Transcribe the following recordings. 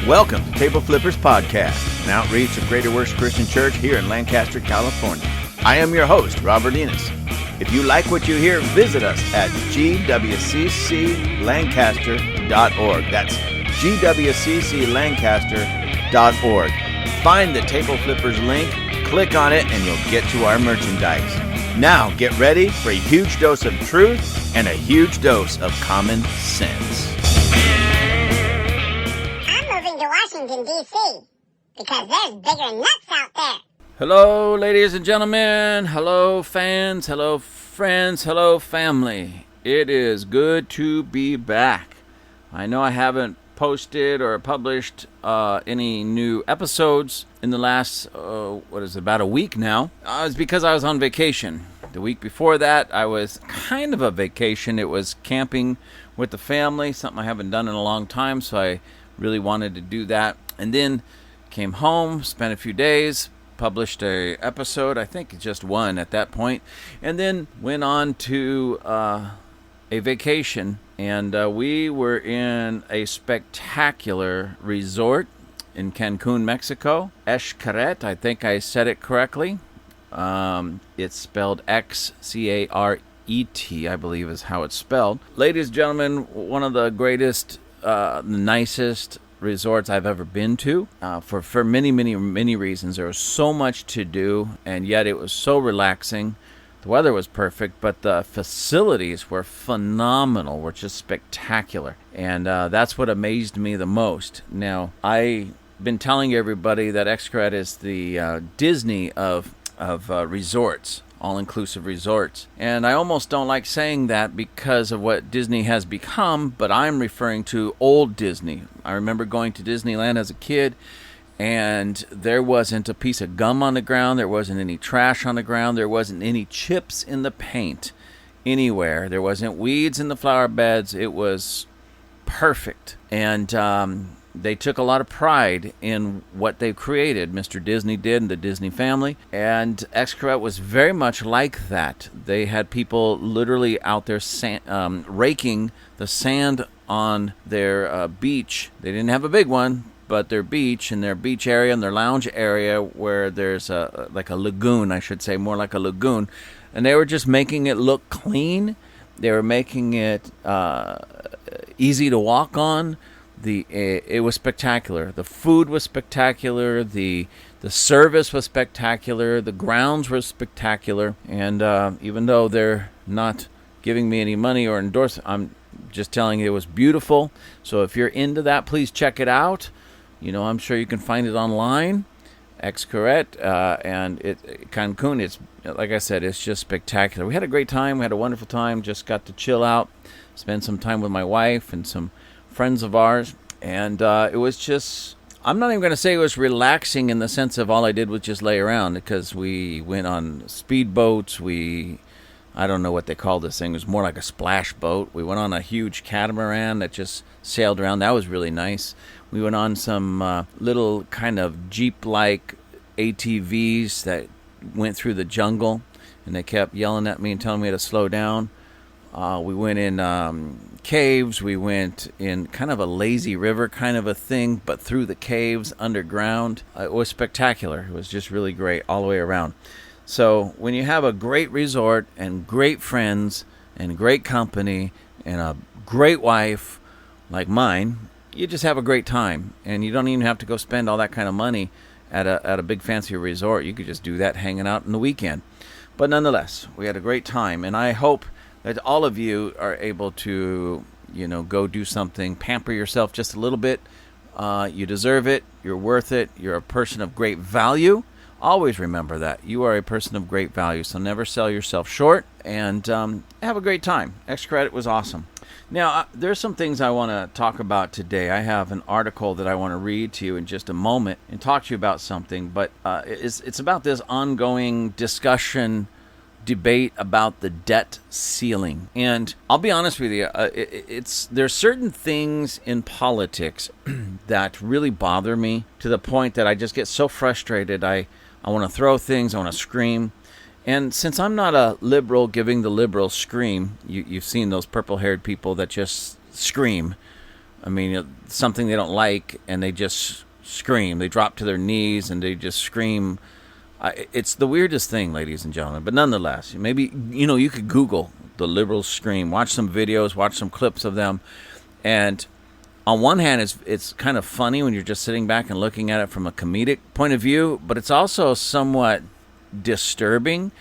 Welcome to Table Flippers Podcast, an outreach of Greater Works Christian Church here in Lancaster, California. I am your host, Robert Enos. If you like what you hear, visit us at gwcclancaster.org. That's gwcclancaster.org. Find the Table Flippers link, click on it, and you'll get to our merchandise. Now, get ready for a huge dose of truth and a huge dose of common sense. Washington, D.C., because there's bigger nuts out there. Hello, ladies and gentlemen. Hello, fans. Hello, friends. Hello, family. It is good to be back. I know I haven't posted or published any new episodes in the last, about a week now. It's because I was on vacation. The week before that, I was kind of a vacation. It was camping with the family, something I haven't done in a long time, so I really wanted to do that. And then came home, spent a few days, published a episode, I think just one at that point, and then went on to a vacation. And we were in a spectacular resort in Cancun, Mexico. Xcaret, I think I said it correctly. It's spelled Xcaret, I believe is how it's spelled. Ladies and gentlemen, one of the greatest, the nicest resorts I've ever been to, for many reasons. There was so much to do, and yet it was so relaxing. The weather was perfect, but the facilities were phenomenal, were just spectacular, and that's what amazed me the most. Now, I've been telling everybody that Xcaret is the Disney of resorts, all-inclusive resorts. And I almost don't like saying that because of what Disney has become, but I'm referring to old Disney. I remember going to Disneyland as a kid, and there wasn't a piece of gum on the ground, there wasn't any trash on the ground, there wasn't any chips in the paint anywhere, there wasn't weeds in the flower beds. It was perfect. And they took a lot of pride in what they created. Mr. Disney did, and the Disney family. And Xcaret was very much like that. They had people literally out there raking the sand on their beach. They didn't have a big one, but their beach and their beach area and their lounge area where there's like a lagoon, I should say, more like a lagoon. And they were just making it look clean. They were making it easy to walk on. It was spectacular. The food was spectacular. The service was spectacular. The grounds were spectacular. And even though they're not giving me any money or endorsement, I'm just telling you it was beautiful. So if you're into that, please check it out. You know, I'm sure you can find it online. Xcaret, and Cancun. It's, like I said, it's just spectacular. We had a great time. We had a wonderful time. Just got to chill out, spend some time with my wife and some friends of ours, and it was just, I'm not even going to say it was relaxing in the sense of all I did was just lay around, because we went on speedboats. I don't know what they call this thing. It was more like a splash boat. We went on a huge catamaran that just sailed around. That was really nice. We went on some little kind of Jeep-like ATVs that went through the jungle, and they kept yelling at me and telling me to slow down. We went in caves. We went in kind of a lazy river kind of a thing, but through the caves underground. It was spectacular. It was just really great all the way around. So when you have a great resort and great friends and great company and a great wife like mine, you just have a great time, and you don't even have to go spend all that kind of money at a big fancy resort. You could just do that hanging out in the weekend. But nonetheless, we had a great time, and I hope that all of you are able to, go do something, pamper yourself just a little bit. You deserve it. You're worth it. You're a person of great value. Always remember that. You are a person of great value, so never sell yourself short, and have a great time. Xcaret was awesome. Now, there's some things I want to talk about today. I have an article that I want to read to you in just a moment and talk to you about something, but it's about this ongoing discussion, debate about the debt ceiling. And I'll be honest with you, there's certain things in politics that really bother me to the point that I just get so frustrated. I want to throw things, I want to scream. And since I'm not a liberal giving the liberal scream, you've seen those purple-haired people that just scream. I mean, something they don't like, and they just scream. They drop to their knees and they just scream. It's the weirdest thing, ladies and gentlemen. But nonetheless, maybe, you could Google the liberals scream, watch some videos, watch some clips of them. And on one hand, it's kind of funny when you're just sitting back and looking at it from a comedic point of view, but it's also somewhat disturbing.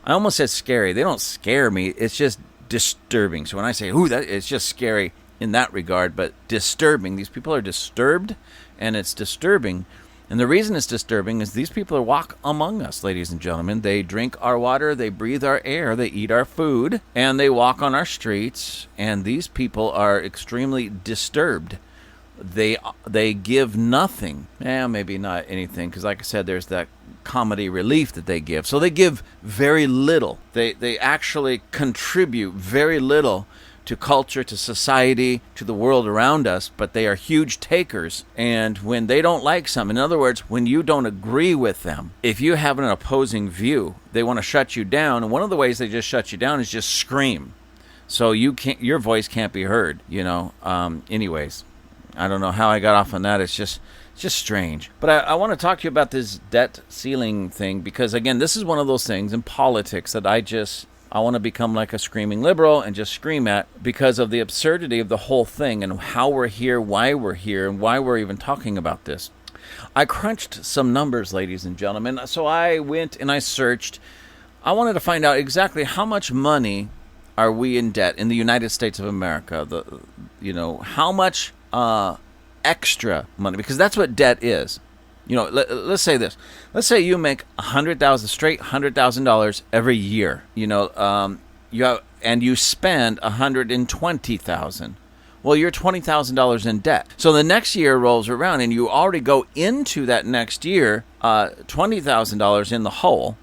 I almost said scary. They don't scare me. It's just disturbing. So when I say, it's just scary in that regard, but disturbing. These people are disturbed, and it's disturbing. And the reason it's disturbing is these people walk among us, ladies and gentlemen. They drink our water, they breathe our air, they eat our food, and they walk on our streets. And these people are extremely disturbed. They give nothing. Maybe not anything, because like I said, there's that comedy relief that they give. So they give very little. They actually contribute very little to culture, to society, to the world around us, but they are huge takers. And when they don't like something, in other words, when you don't agree with them, if you have an opposing view, they want to shut you down. And one of the ways they just shut you down is just scream. So your voice can't be heard, anyways, I don't know how I got off on that. It's just strange. But I want to talk to you about this debt ceiling thing, because again, this is one of those things in politics that I want to become like a screaming liberal and just scream at, because of the absurdity of the whole thing and how we're here, why we're here, and why we're even talking about this. I crunched some numbers, ladies and gentlemen. So I went and I searched. I wanted to find out exactly how much money are we in debt in the United States of America. How much extra money, because that's what debt is. Let's say this. Let's say you make $100,000 every year. And you spend $120,000. Well, you're $20,000 in debt. So the next year rolls around, and you already go into that next year $20,000 in the hole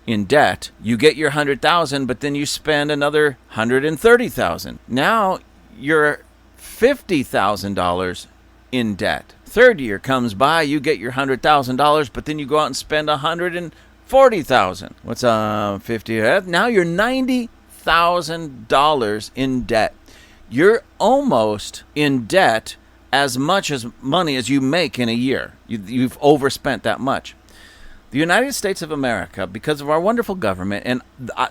in debt. You get your $100,000, but then you spend another $130,000. Now you're $50,000 in debt. Third year comes by, you get your $100,000, but then you go out and spend $140,000. What's 50? Now you're $90,000 in debt. You're almost in debt as much as money as you make in a year. You've overspent that much. The United States of America, because of our wonderful government, and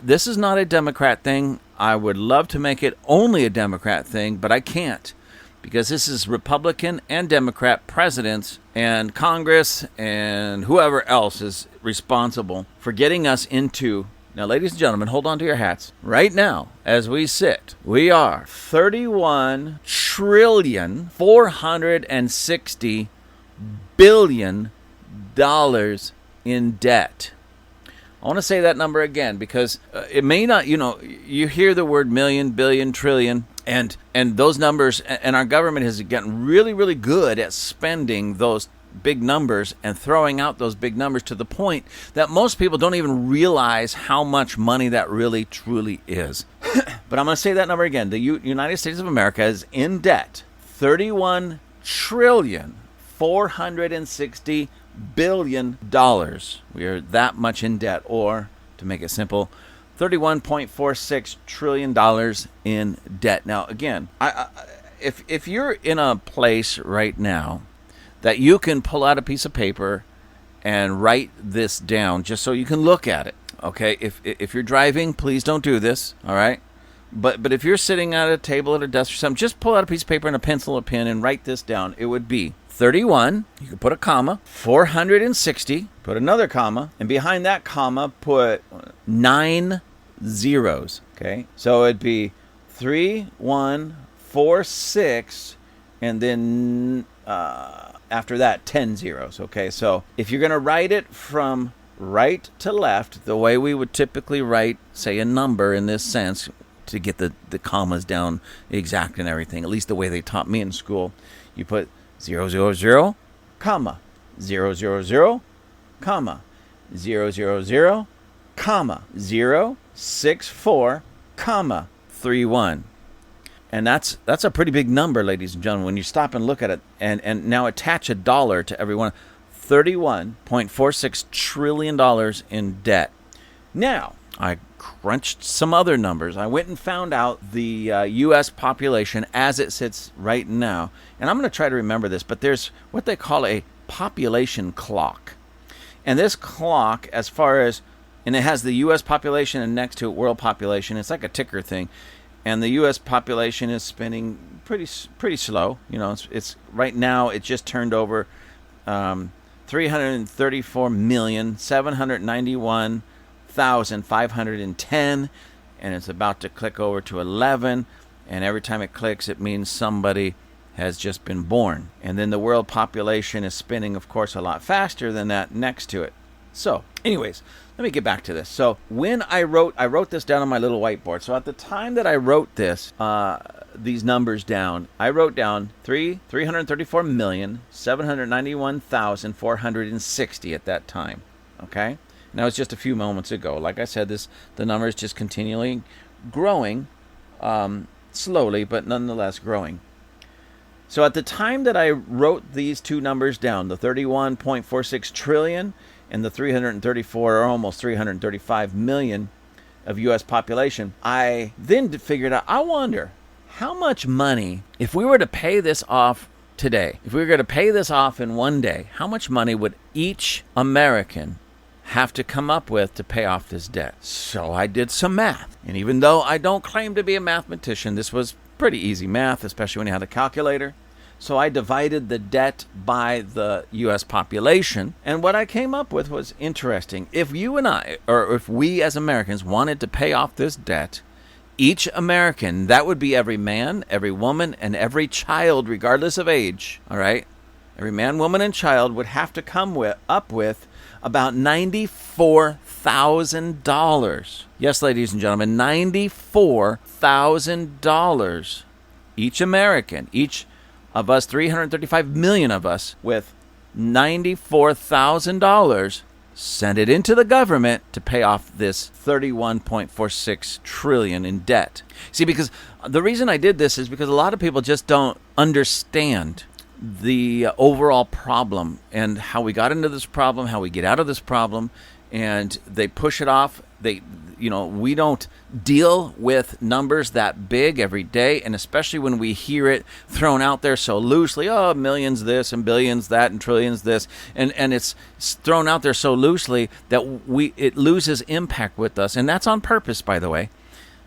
this is not a Democrat thing. I would love to make it only a Democrat thing, but I can't. Because this is Republican and Democrat presidents and Congress and whoever else is responsible for getting us into. Now, ladies and gentlemen, hold on to your hats. Right now, as we sit, we are $31,460,000,000,000 in debt. I want to say that number again, because it may not, you hear the word million, billion, trillion, and those numbers, and our government has gotten really, really good at spending those big numbers and throwing out those big numbers to the point that most people don't even realize how much money that really, truly is. But I'm going to say that number again. The United States of America is in debt, $31,460,000,000,000. We are that much in debt, or to make it simple, $31.46 trillion in debt. Now, again, if you're in a place right now that you can pull out a piece of paper and write this down just so you can look at it, okay? If you're driving, please don't do this, all right? But if you're sitting at a table at a desk or something, just pull out a piece of paper and a pencil, a pen, and write this down. It would be 31, you can put a comma, 460, put another comma, and behind that comma, put 9 zeros, okay? So it'd be 3146, and then after that, 10 zeros, okay? So if you're going to write it from right to left, the way we would typically write, say, a number in this sense, to get the commas down exact and everything, at least the way they taught me in school, you put 000, comma, 000, comma, 000, comma, 064, comma, 31. And that's a pretty big number, ladies and gentlemen, when you stop and look at it, and now attach a dollar to every one. $31.46 trillion in debt. Now, I crunched some other numbers. I went and found out the U.S. population as it sits right now. And I'm going to try to remember this, but there's what they call a population clock. And this clock, as far as, and it has the U.S. population and next to it world population. It's like a ticker thing. And the U.S. population is spinning pretty slow. You know, it's right now it just turned over 334,791,510, and it's about to click over to 11. And every time it clicks, it means somebody has just been born. And then the world population is spinning, of course, a lot faster than that next to it. So, anyways, let me get back to this. So when I wrote this down on my little whiteboard. So at the time that I wrote this, these numbers down, I wrote down 334,791,460 at that time. Okay, and that was just a few moments ago. Like I said, the number is just continually growing, slowly, but nonetheless growing. So at the time that I wrote these two numbers down, the 31.46 trillion and the 334 or almost 335 million of U.S. population, I then figured out, I wonder how much money, if we were to pay this off today, if we were going to pay this off in one day, how much money would each American have to come up with to pay off this debt? So I did some math. And even though I don't claim to be a mathematician, this was pretty easy math, especially when you had a calculator. So I divided the debt by the U.S. population, and what I came up with was interesting. If you and I, or if we as Americans wanted to pay off this debt, each American, that would be every man, every woman, and every child, regardless of age, all right? Every man, woman, and child would have to come up with about $94,000. Yes, ladies and gentlemen, $94,000. Each American, each of us, 335 million of us, with $94,000, send it into the government to pay off this 31.46 trillion in debt. See, because the reason I did this is because a lot of people just don't understand the overall problem and how we got into this problem, how we get out of this problem, and they push it off. We don't deal with numbers that big every day, and especially when we hear it thrown out there so loosely, oh, millions this and billions that and trillions this, and it's thrown out there so loosely that it loses impact with us. And that's on purpose, by the way.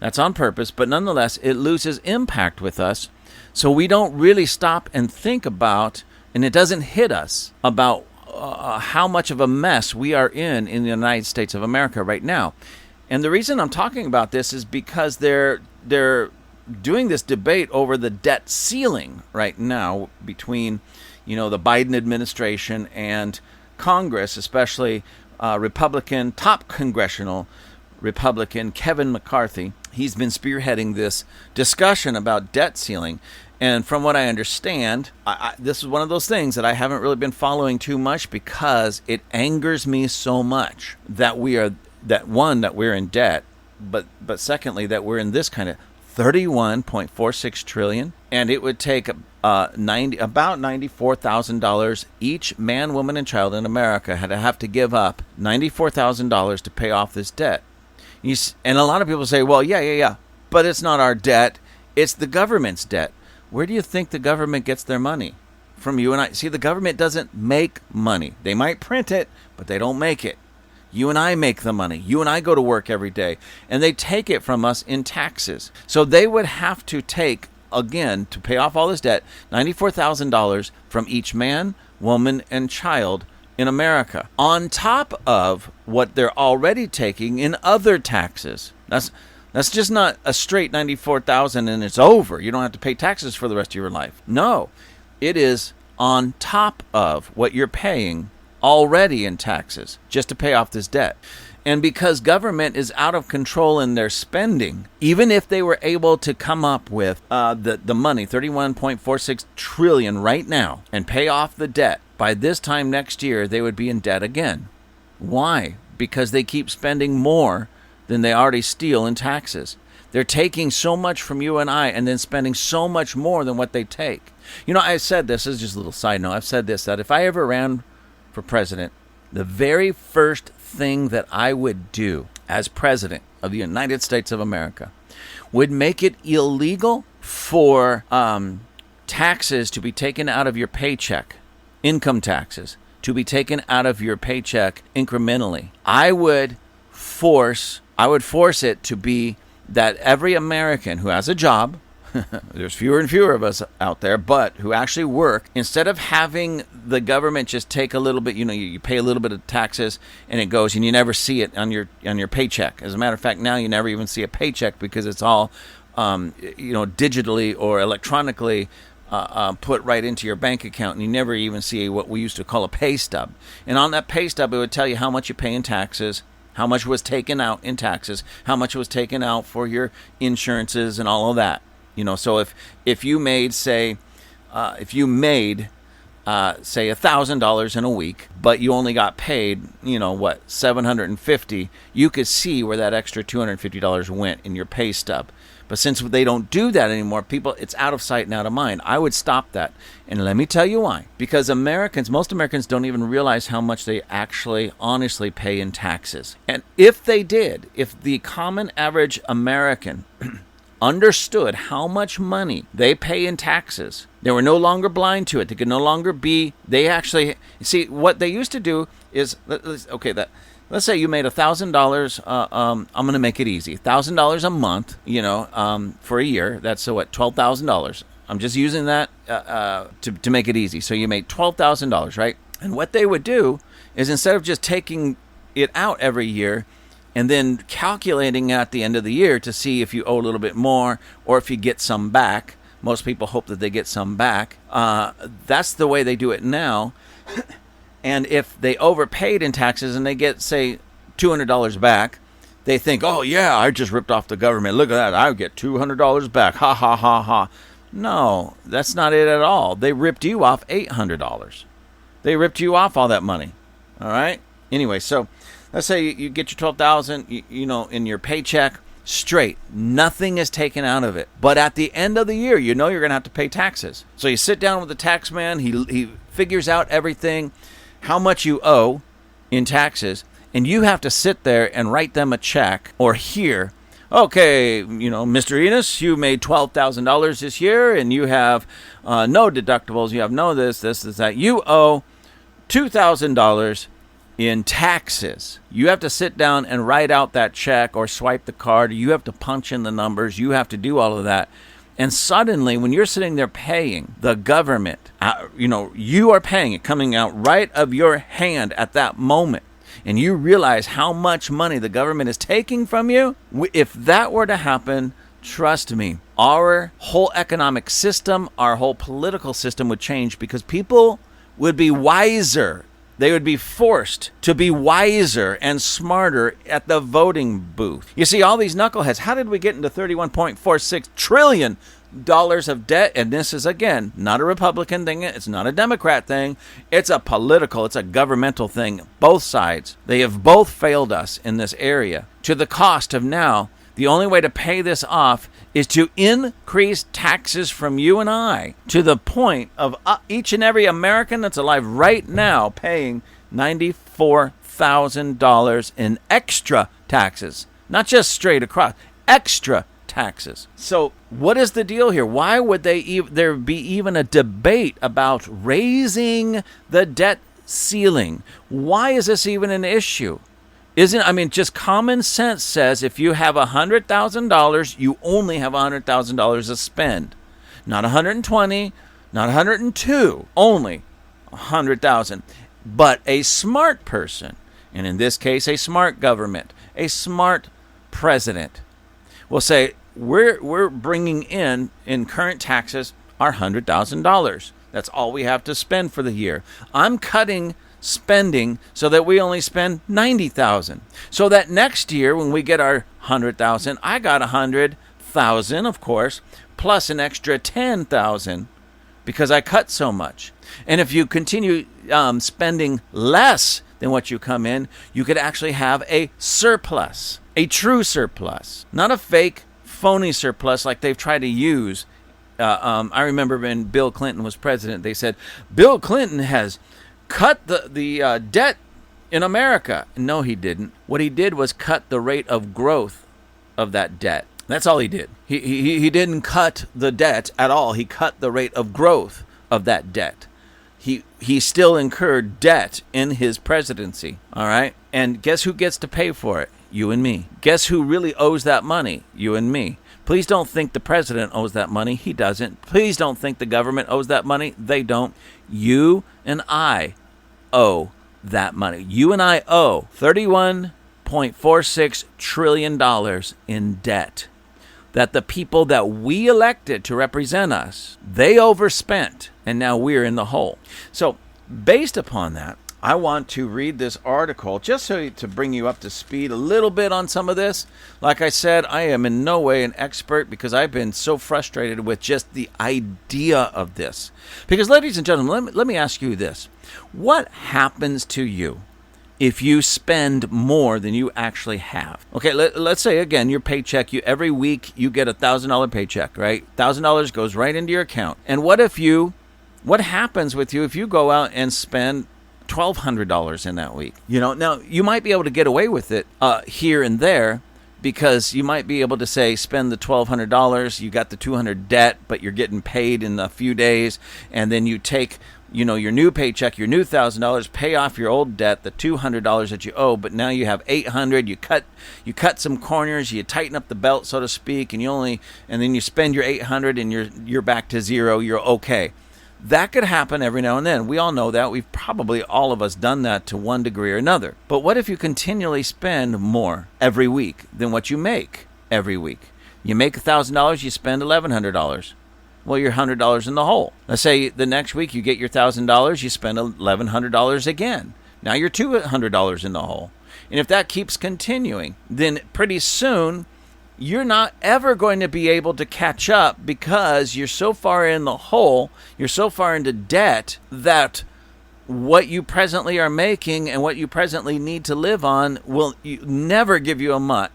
That's on purpose, but nonetheless, it loses impact with us. So we don't really stop and think about, and it doesn't hit us about how much of a mess we are in the United States of America right now. And the reason I'm talking about this is because they're doing this debate over the debt ceiling right now between, the Biden administration and Congress, especially top congressional Republican Kevin McCarthy. He's been spearheading this discussion about debt ceiling. And from what I understand, this is one of those things that I haven't really been following too much because it angers me so much that we're in debt, but secondly, that we're in this kind of $31.46 trillion, and it would take about $94,000 each man, woman, and child in America had to have to give up $94,000 to pay off this debt. And a lot of people say, well, yeah, but it's not our debt, it's the government's debt. Where do you think the government gets their money? From you and I. See, the government doesn't make money. They might print it, but they don't make it. You and I make the money. You and I go to work every day, and they take it from us in taxes. So they would have to take, again, to pay off all this debt, $94,000 from each man, woman, and child in America, on top of what they're already taking in other taxes. That's just not a straight $94,000 and it's over. You don't have to pay taxes for the rest of your life. No, it is on top of what you're paying already in taxes just to pay off this debt. And because government is out of control in their spending, even if they were able to come up with the money, $31.46 trillion right now, and pay off the debt, by this time next year, they would be in debt again. Why? Because they keep spending more than they already steal in taxes. They're taking so much from you and I and then spending so much more than what they take. I said this is just a little side note. I've said this, that if I ever ran for president, the very first thing that I would do as president of the United States of America, would make it illegal for taxes to be taken out of your paycheck, income taxes, to be taken out of your paycheck incrementally, I would force it to be that every American who has a job, there's fewer and fewer of us out there, but who actually work, instead of having the government just take a little bit, you pay a little bit of taxes and it goes and you never see it on your paycheck. As a matter of fact, now you never even see a paycheck because it's all, digitally or electronically put right into your bank account, and you never even see what we used to call a pay stub. And on that pay stub, it would tell you how much you pay in taxes, how much was taken out in taxes, how much was taken out for your insurances and all of that. So if you made say $1,000 in a week, but you only got paid, $750, you could see where that extra $250 went in your pay stub. But since they don't do that anymore, it's out of sight and out of mind. I would stop that. And let me tell you why. Because most Americans don't even realize how much they actually honestly pay in taxes. And if they did, if the common average American understood how much money they pay in taxes, they were no longer blind to it. They could no longer be, they actually, see, what they used to do is, let's say you made $1,000, I'm going to make it easy, $1,000 a month, for a year. That's $12,000. I'm just using that to make it easy. So you made $12,000, right? And what they would do is, instead of just taking it out every year and then calculating at the end of the year to see if you owe a little bit more or if you get some back, most people hope that they get some back. That's the way they do it now. And if they overpaid in taxes and they get, say, $200 back, they think, oh, yeah, I just ripped off the government. Look at that. I get $200 back. Ha, ha, ha, ha. No, that's not it at all. They ripped you off $800. They ripped you off all that money. All right? Anyway, so let's say you get your $12,000, in your paycheck straight. Nothing is taken out of it. But at the end of the year, you're going to have to pay taxes. So you sit down with the tax man. He figures out everything, how much you owe in taxes, and you have to sit there and write them a check or hear, okay, Mr. Enos, you made $12,000 this year, and you have no deductibles, you have no this, that. You owe $2,000 in taxes. You have to sit down and write out that check or swipe the card. You have to punch in the numbers. You have to do all of that. And suddenly, when you're sitting there paying the government, you are paying it, coming out right of your hand at that moment, and you realize how much money the government is taking from you. If that were to happen, trust me, our whole economic system, our whole political system would change, because people would be wiser. They would be forced to be wiser and smarter at the voting booth. You see, all these knuckleheads, how did we get into $31.46 trillion of debt? And this is, again, not a Republican thing. It's not a Democrat thing. It's a governmental thing. Both sides. They have both failed us in this area, to the cost of now the only way to pay this off is to increase taxes from you and I, to the point of each and every American that's alive right now paying $94,000 in extra taxes. Not just straight across, extra taxes. So what is the deal here? Why would there be even a debate about raising the debt ceiling? Why is this even an issue? Just common sense says if you have $100,000, you only have $100,000 to spend. Not 120, not 102, only 100,000. But a smart person, and in this case a smart government, a smart president, will say, we're bringing in current taxes our $100,000. That's all we have to spend for the year. I'm cutting spending so that we only spend $90,000. So that next year when we get our $100,000, I got $100,000, of course, plus an extra $10,000 because I cut so much. And if you continue spending less than what you come in, you could actually have a surplus, a true surplus, not a fake, phony surplus like they've tried to use. I remember when Bill Clinton was president, they said, Bill Clinton has cut the debt in America. No, he didn't. What he did was cut the rate of growth of that debt. That's all he did. He didn't cut the debt at all. He cut the rate of growth of that debt. He still incurred debt in his presidency, all right? And guess who gets to pay for it? You and me. Guess who really owes that money? You and me. Please don't think the president owes that money. He doesn't. Please don't think the government owes that money. They don't. You and I owe that money. You and I owe $31.46 trillion in debt that the people that we elected to represent us, they overspent, and now we're in the hole. So based upon that, I want to read this article just to bring you up to speed a little bit on some of this. Like I said, I am in no way an expert because I've been so frustrated with just the idea of this. Because, ladies and gentlemen, let me ask you this. What happens to you if you spend more than you actually have? Okay, let's say, again, your paycheck, every week you get a $1,000 paycheck, right? $1,000 goes right into your account. And what happens with you if you go out and spend $1,200 in that week? Now you might be able to get away with it here and there because you might be able to say spend the $1,200, you got the $200 debt, but you're getting paid in a few days, and then you take your new paycheck, your new $1,000, pay off your old debt, the $200 that you owe, but now you have $800. You cut some corners, you tighten up the belt, so to speak, and then you spend your $800, and you're back to zero. You're okay. That could happen every now and then. We all know that. We've probably all of us done that to one degree or another. But what if you continually spend more every week than what you make every week? You make $1,000, you spend $1,100. Well, you're $100 in the hole. Let's say the next week you get your $1,000, you spend $1,100 again. Now you're $200 in the hole. And if that keeps continuing, then pretty soon you're not ever going to be able to catch up because you're so far in the hole, you're so far into debt that what you presently are making and what you presently need to live on will never give you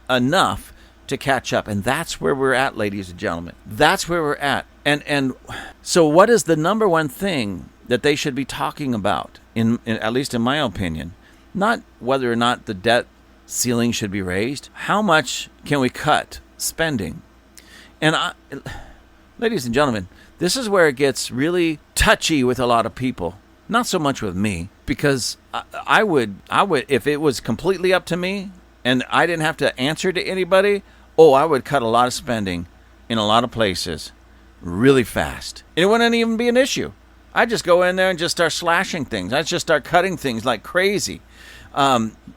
enough to catch up. And that's where we're at, ladies and gentlemen. That's where we're at. And so what is the number one thing that they should be talking about, in at least in my opinion? Not whether or not the debt ceiling should be raised. How much can we cut spending? And ladies and gentlemen, this is where it gets really touchy with a lot of people. Not so much with me, because I would, if it was completely up to me and I didn't have to answer to anybody, I would cut a lot of spending in a lot of places really fast. And it wouldn't even be an issue. I'd just go in there and just start slashing things. I'd just start cutting things like crazy.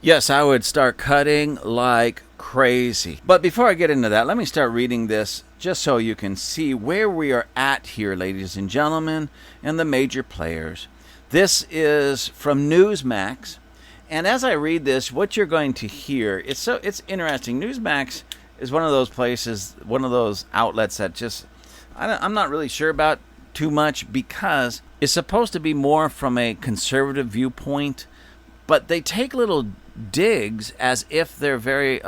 Yes, I would start cutting like crazy. But before I get into that, let me start reading this just so you can see where we are at here, ladies and gentlemen, and the major players. This is from Newsmax. And as I read this, what you're going to hear, it's interesting. Newsmax is one of those places, one of those outlets that just, I'm not really sure about too much because it's supposed to be more from a conservative viewpoint, but they take little digs as if they're very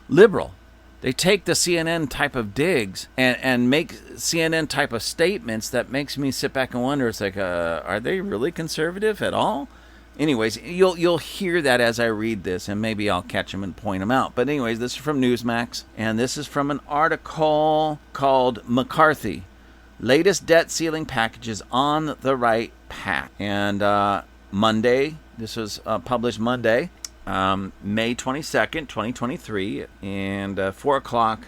liberal. They take the CNN type of digs and make CNN type of statements that makes me sit back and wonder, it's like, are they really conservative at all? Anyways, you'll hear that as I read this, and maybe I'll catch them and point them out. But anyways, this is from Newsmax, and this is from an article called McCarthy, Latest Debt Ceiling Packages on the Right Path. And Monday, this was published Monday, May 22nd, 2023, and 4 o'clock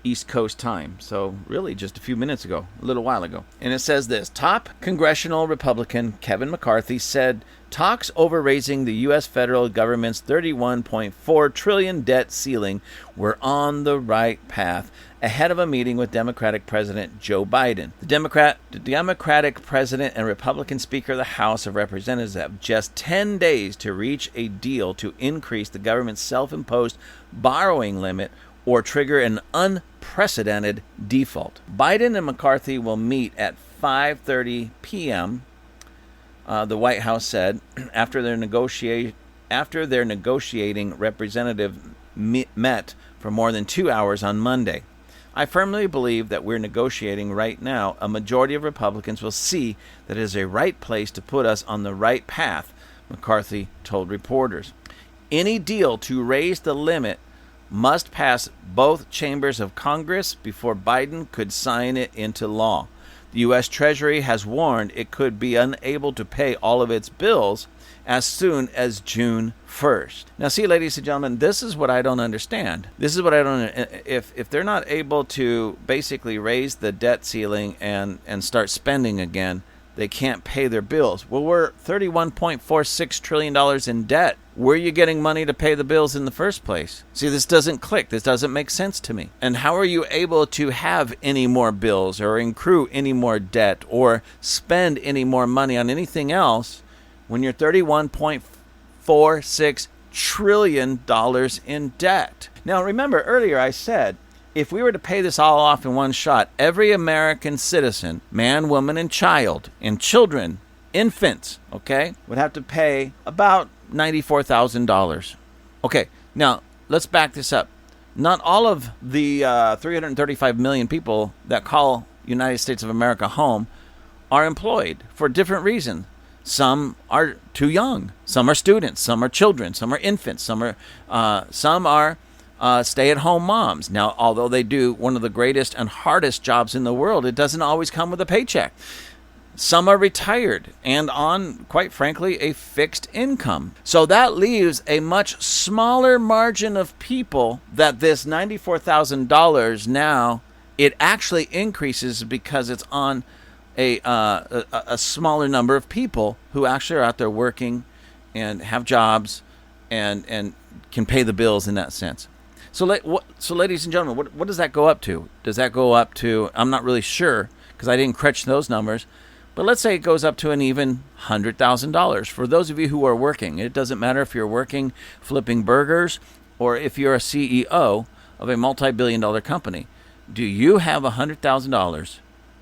East Coast time. So really just a few minutes ago, a little while ago. And it says this: top congressional Republican Kevin McCarthy said talks over raising the U.S. federal government's $31.4 trillion debt ceiling were on the right path ahead of a meeting with Democratic President Joe Biden. The Democratic President and Republican Speaker of the House of Representatives have just 10 days to reach a deal to increase the government's self-imposed borrowing limit or trigger an unprecedented default. Biden and McCarthy will meet at 5:30 p.m., the White House said, after their negotiating representative met for more than 2 hours on Monday. I firmly believe that we're negotiating right now. A majority of Republicans will see that it is a right place to put us on the right path, McCarthy told reporters. Any deal to raise the limit must pass both chambers of Congress before Biden could sign it into law. The U.S. Treasury has warned it could be unable to pay all of its bills as soon as June 1st. Now, see, ladies and gentlemen, this is what I don't understand. This is what I don't. If they're not able to basically raise the debt ceiling and start spending again, they can't pay their bills. Well, we're $31.46 trillion in debt. Where are you getting money to pay the bills in the first place? See, this doesn't click. This doesn't make sense to me. And how are you able to have any more bills or accrue any more debt or spend any more money on anything else when you're $31.46 trillion in debt? Now, remember earlier I said, if we were to pay this all off in one shot, every American citizen, man, woman, and child, and children, infants, okay, would have to pay about $94,000. Okay, now let's back this up. Not all of the 335 million people that call United States of America home are employed for different reasons. Some are too young. Some are students. Some are children. Some are infants. Some are stay-at-home moms. Now, although they do one of the greatest and hardest jobs in the world, it doesn't always come with a paycheck. Some are retired and on, quite frankly, a fixed income. So that leaves a much smaller margin of people that this $94,000 now, it actually increases because it's on a smaller number of people who actually are out there working and have jobs and can pay the bills in that sense. So, ladies and gentlemen, what does that go up to? Does that go up to, I'm not really sure because I didn't crunch those numbers, but let's say it goes up to an even $100,000. For those of you who are working, it doesn't matter if you're working flipping burgers or if you're a CEO of a multi-billion-dollar company. Do you have $100,000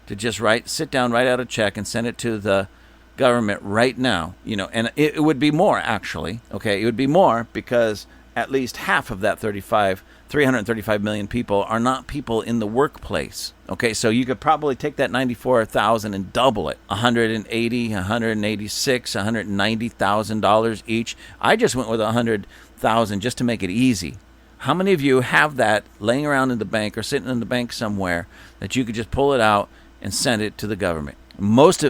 to just sit down, write out a check, and send it to the government right now? And it would be more, actually. Okay, it would be more because at least half of that 335 million people are not people in the workplace. Okay, so you could probably take that 94,000 and double it. $180, $186, $190,000 each. I just went with $100,000 just to make it easy. How many of you have that laying around in the bank or sitting in the bank somewhere that you could just pull it out and send it to the government? Most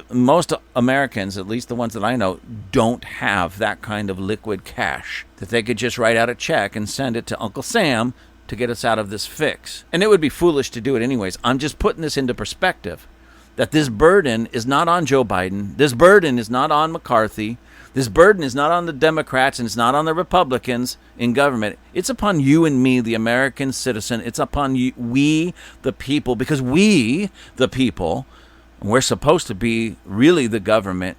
Americans, at least the ones that I know, don't have that kind of liquid cash that they could just write out a check and send it to Uncle Sam to get us out of this fix. And it would be foolish to do it anyways. I'm just putting this into perspective, that this burden is not on Joe Biden. This burden is not on McCarthy. This burden is not on the Democrats, and it's not on the Republicans in government. It's upon you and me, the American citizen. It's upon you, we, the people, because we, the people, we're supposed to be really the government.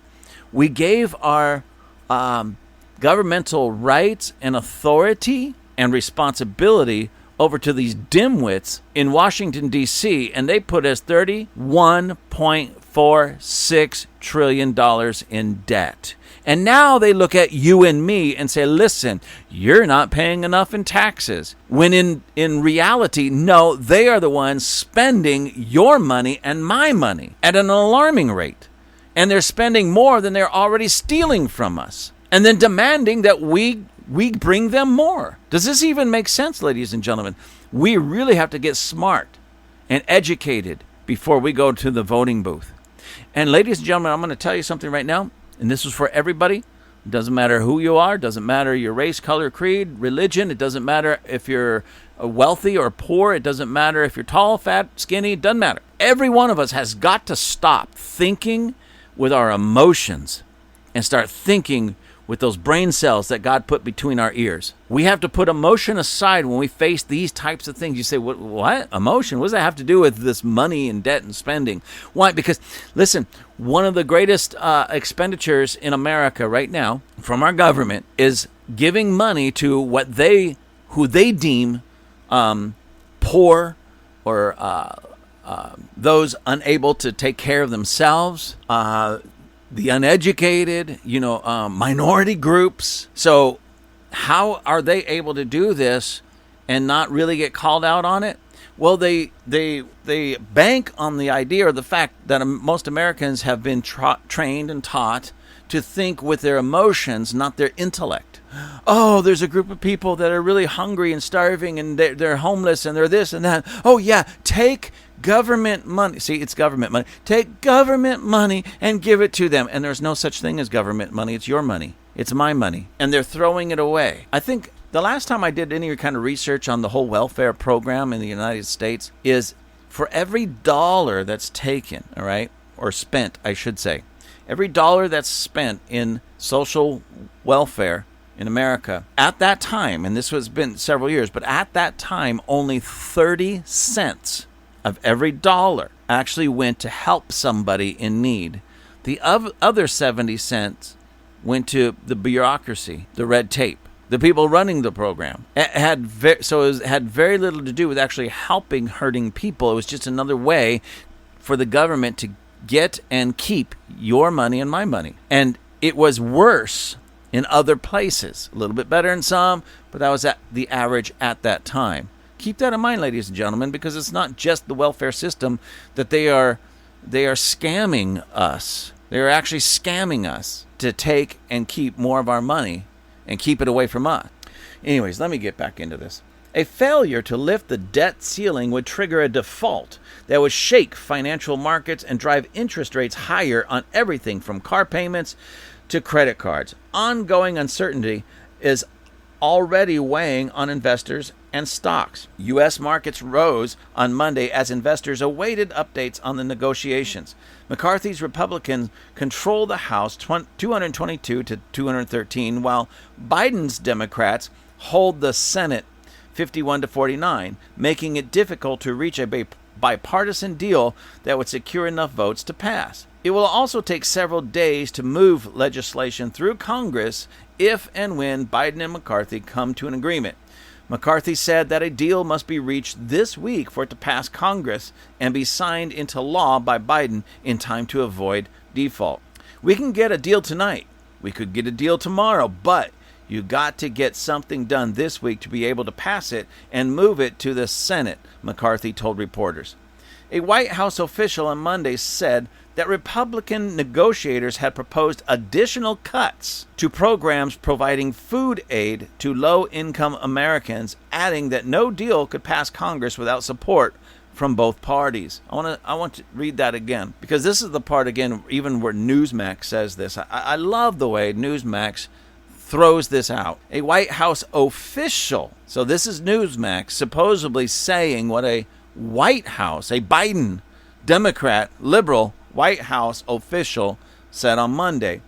We gave our governmental rights and authority and responsibility over to these dimwits in Washington, D.C., and they put us $31.46 trillion in debt. And now they look at you and me and say, listen, you're not paying enough in taxes. When in reality, no, they are the ones spending your money and my money at an alarming rate. And they're spending more than they're already stealing from us. And then demanding that we bring them more. Does this even make sense, ladies and gentlemen? We really have to get smart and educated before we go to the voting booth. And ladies and gentlemen, I'm going to tell you something right now. And this is for everybody. It doesn't matter who you are. It doesn't matter your race, color, creed, religion. It doesn't matter if you're wealthy or poor. It doesn't matter if you're tall, fat, skinny. It doesn't matter. Every one of us has got to stop thinking with our emotions and start thinking with those brain cells that God put between our ears. We have to put emotion aside when we face these types of things. You say, what? Emotion? What does that have to do with this money and debt and spending? Why? Because, listen, one of the greatest expenditures in America right now from our government is giving money to who they deem poor or those unable to take care of themselves, the uneducated, minority groups. So how are they able to do this and not really get called out on it? Well, they bank on the idea or the fact that most Americans have been trained and taught to think with their emotions, not their intellect. Oh, there's a group of people that are really hungry and starving and they're homeless and they're this and that. Oh, yeah, take government money. See, it's government money. Take government money and give it to them. And there's no such thing as government money. It's your money. It's my money. And they're throwing it away. I think the last time I did any kind of research on the whole welfare program in the United States is for every dollar that's taken, all right, or spent, I should say, every dollar that's spent in social welfare in America at that time, and this has been several years, but at that time, only 30 cents of every dollar actually went to help somebody in need. The other 70 cents went to the bureaucracy, the red tape, the people running the program. It had very little to do with actually helping hurting people. It was just another way for the government to get and keep your money and my money. And it was worse in other places. A little bit better in some, but that was at the average at that time. Keep that in mind, ladies and gentlemen, because it's not just the welfare system that they are scamming us. They are actually scamming us to take and keep more of our money and keep it away from us. Anyways, let me get back into this. A failure to lift the debt ceiling would trigger a default that would shake financial markets and drive interest rates higher on everything from car payments to credit cards. Ongoing uncertainty is already weighing on investors and stocks. U.S. markets rose on Monday as investors awaited updates on the negotiations. McCarthy's Republicans control the House 222 to 213, while Biden's Democrats hold the Senate 51 to 49, making it difficult to reach a bipartisan deal that would secure enough votes to pass. It will also take several days to move legislation through Congress if and when Biden and McCarthy come to an agreement. McCarthy said that a deal must be reached this week for it to pass Congress and be signed into law by Biden in time to avoid default. We can get a deal tonight. We could get a deal tomorrow, but you got to get something done this week to be able to pass it and move it to the Senate, McCarthy told reporters. A White House official on Monday said that Republican negotiators had proposed additional cuts to programs providing food aid to low-income Americans, adding that no deal could pass Congress without support from both parties. I want to read that again, because this is the part, again, even where Newsmax says this. I love the way Newsmax throws this out. A White House official, so this is Newsmax, supposedly saying what a White House, a Biden, Democrat, liberal White House official said on Monday.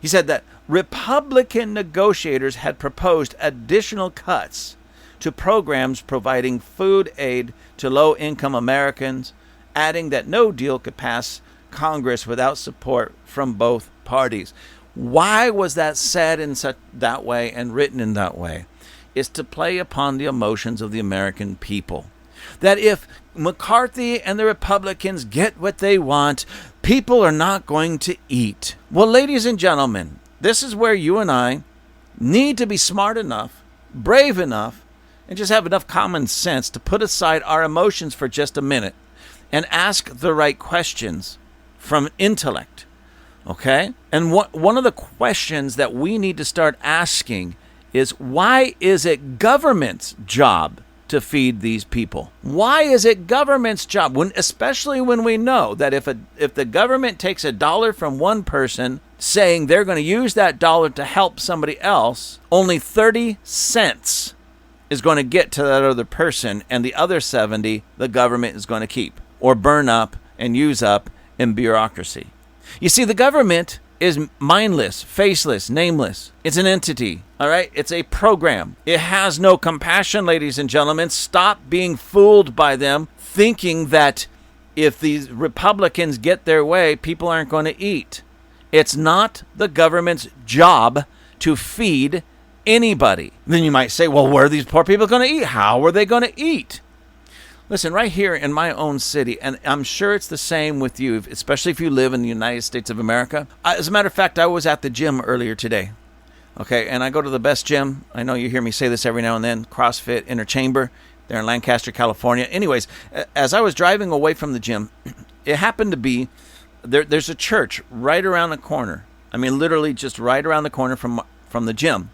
He said that Republican negotiators had proposed additional cuts to programs providing food aid to low-income Americans, adding that no deal could pass Congress without support from both parties. Why was that said in that way and written in that way? It's to play upon the emotions of the American people. That if McCarthy and the Republicans get what they want, people are not going to eat. Well, ladies and gentlemen, this is where you and I need to be smart enough, brave enough, and just have enough common sense to put aside our emotions for just a minute and ask the right questions from intellect. Okay? And one of the questions that we need to start asking is, why is it government's job to feed these people? Why is it government's job, especially when we know that if the government takes $1 from one person, saying they're going to use that dollar to help somebody else, only 30 cents is going to get to that other person, and the other 70 the government is going to keep or burn up and use up in bureaucracy. You see, the government is mindless, faceless, nameless. It's an entity, all right? It's a program. It has no compassion, ladies and gentlemen. Stop being fooled by them, thinking that if these Republicans get their way, people aren't going to eat. It's not the government's job to feed anybody. Then you might say, well, where are these poor people going to eat? How are they going to eat? Listen, right here in my own city, and I'm sure it's the same with you, especially if you live in the United States of America. As a matter of fact, I was at the gym earlier today, okay, and I go to the best gym. I know you hear me say this every now and then, CrossFit Inner Chamber. there in Lancaster, California. Anyways, as I was driving away from the gym, it happened to be there's a church right around the corner. I mean, literally just right around the corner from the gym.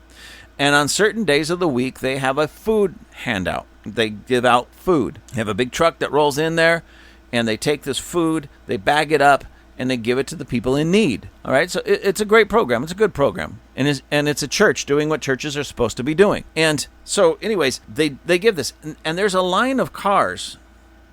And on certain days of the week, they have a food handout. They give out food. They have a big truck that rolls in there, and they take this food, they bag it up, and they give it to the people in need. All right, so it's a great program. It's a good program. And it's a church doing what churches are supposed to be doing. And so anyways, they give this. And there's a line of cars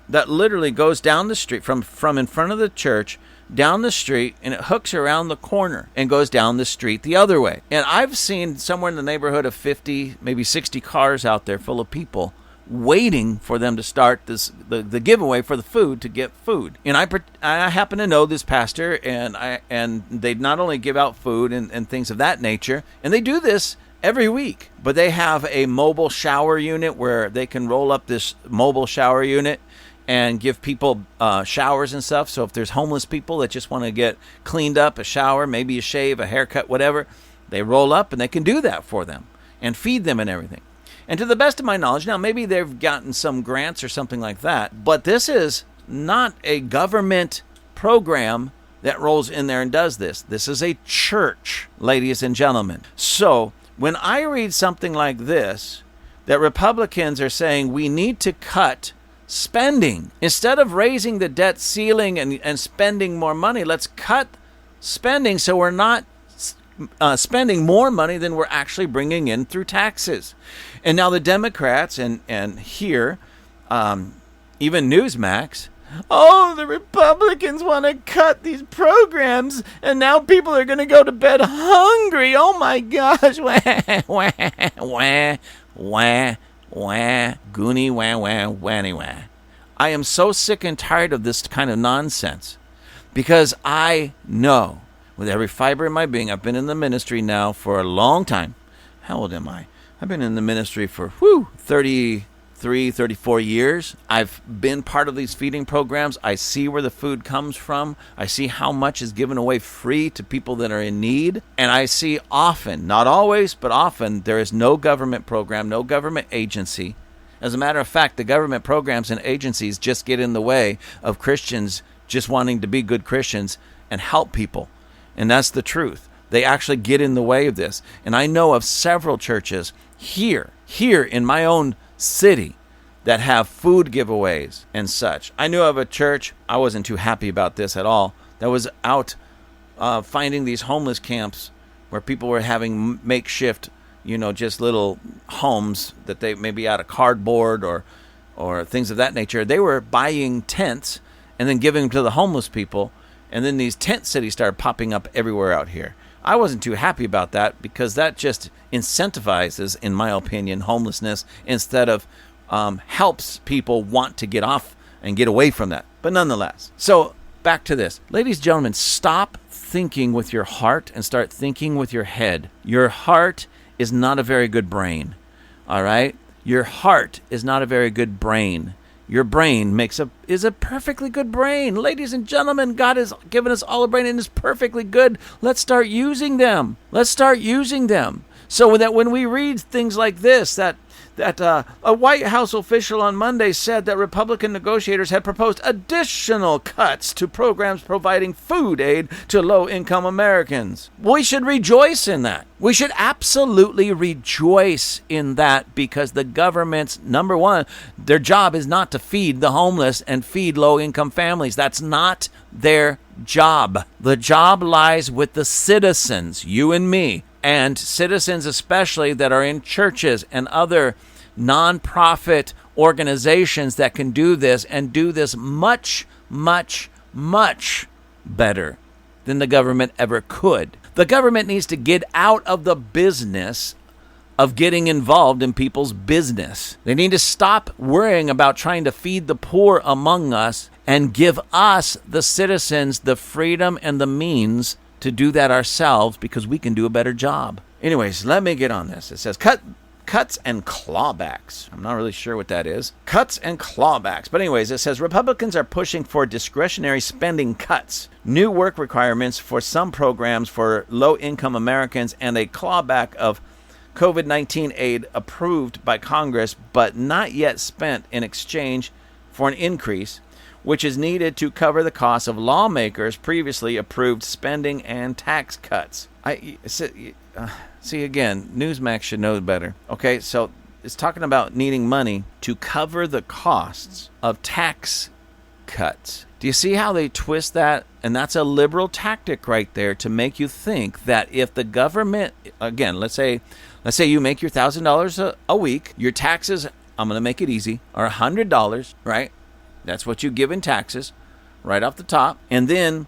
that literally goes down the street from in front of the church, down the street, and it hooks around the corner and goes down the street the other way. And I've seen somewhere in the neighborhood of 50, maybe 60 cars out there full of people waiting for them to start the giveaway for the food to get food. And I happen to know this pastor, and they not only give out food and things of that nature, and they do this every week, but they have a mobile shower unit where they can roll up this mobile shower unit and give people showers and stuff. So if there's homeless people that just want to get cleaned up, a shower, maybe a shave, a haircut, whatever, they roll up and they can do that for them and feed them and everything. And to the best of my knowledge, now maybe they've gotten some grants or something like that, but this is not a government program that rolls in there and does this. This is a church, ladies and gentlemen. So when I read something like this, that Republicans are saying we need to cut spending. Instead of raising the debt ceiling and spending more money, let's cut spending so we're not spending more money than we're actually bringing in through taxes. And now the Democrats and here, even Newsmax, oh, the Republicans want to cut these programs, and now people are going to go to bed hungry. Oh my gosh. Wah, wah, wah, wah, wah, goonie, wah, wah, wanny, wah. I am so sick and tired of this kind of nonsense, because I know with every fiber in my being, I've been in the ministry now for a long time. How old am I? I've been in the ministry for 33, 34 years. I've been part of these feeding programs. I see where the food comes from. I see how much is given away free to people that are in need. And I see often, not always, but often, there is no government program, no government agency. As a matter of fact, the government programs and agencies just get in the way of Christians just wanting to be good Christians and help people. And that's the truth. They actually get in the way of this. And I know of several churches here in my own city that have food giveaways and such. I knew of a church, I wasn't too happy about this at all, that was out finding these homeless camps where people were having makeshift, just little homes that they maybe out of cardboard or things of that nature. They were buying tents and then giving them to the homeless people. And then these tent cities started popping up everywhere out here. I wasn't too happy about that, because that just incentivizes, in my opinion, homelessness instead of helps people want to get off and get away from that. But nonetheless, so back to this. Ladies and gentlemen, stop thinking with your heart and start thinking with your head. Your heart is not a very good brain, all right? Your heart is not a very good brain. Your brain is a perfectly good brain. Ladies and gentlemen, God has given us all a brain and is perfectly good. Let's start using them. So that when we read things like this, that a White House official on Monday said that Republican negotiators had proposed additional cuts to programs providing food aid to low-income Americans. We should rejoice in that. We should absolutely rejoice in that, because the government's, number one, their job is not to feed the homeless and feed low-income families. That's not their job. The job lies with the citizens, you and me, and citizens especially that are in churches and other nonprofit organizations that can do this and do this much, much, much better than the government ever could. The government needs to get out of the business of getting involved in people's business. They need to stop worrying about trying to feed the poor among us and give us, the citizens, the freedom and the means to do that ourselves, because we can do a better job. Anyways, let me get on this. It says cuts and clawbacks. I'm not really sure what that is. Cuts and clawbacks. But anyways, it says Republicans are pushing for discretionary spending cuts, new work requirements for some programs for low-income Americans, and a clawback of COVID-19 aid approved by Congress but not yet spent in exchange for an increase, which is needed to cover the costs of lawmakers' previously approved spending and tax cuts. See, again, Newsmax should know better. Okay, so it's talking about needing money to cover the costs of tax cuts. Do you see how they twist that? And that's a liberal tactic right there to make you think that if the government, again, let's say you make your $1,000 a week, your taxes, I'm going to make it easy, are $100, right? That's what you give in taxes right off the top. And then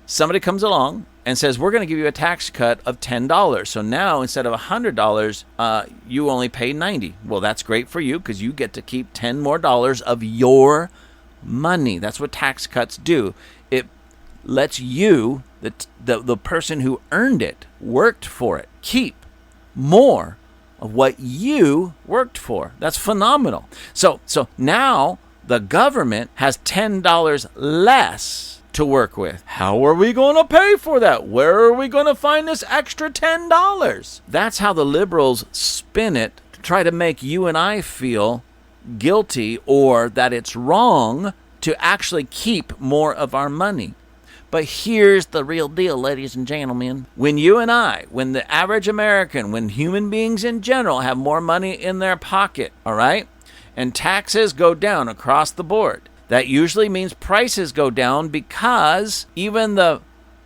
somebody comes along and says, we're going to give you a tax cut of $10. So now instead of $100, you only pay $90. Well, that's great for you because you get to keep $10 more of your money. That's what tax cuts do. It lets you, the person who earned it, worked for it, keep more of what you worked for. That's phenomenal. So now the government has $10 less to work with. How are we going to pay for that? Where are we going to find this extra $10? That's how the liberals spin it to try to make you and I feel guilty or that it's wrong to actually keep more of our money. But here's the real deal, ladies and gentlemen. When you and I, when the average American, when human beings in general have more money in their pocket, all right, and taxes go down across the board, that usually means prices go down because even the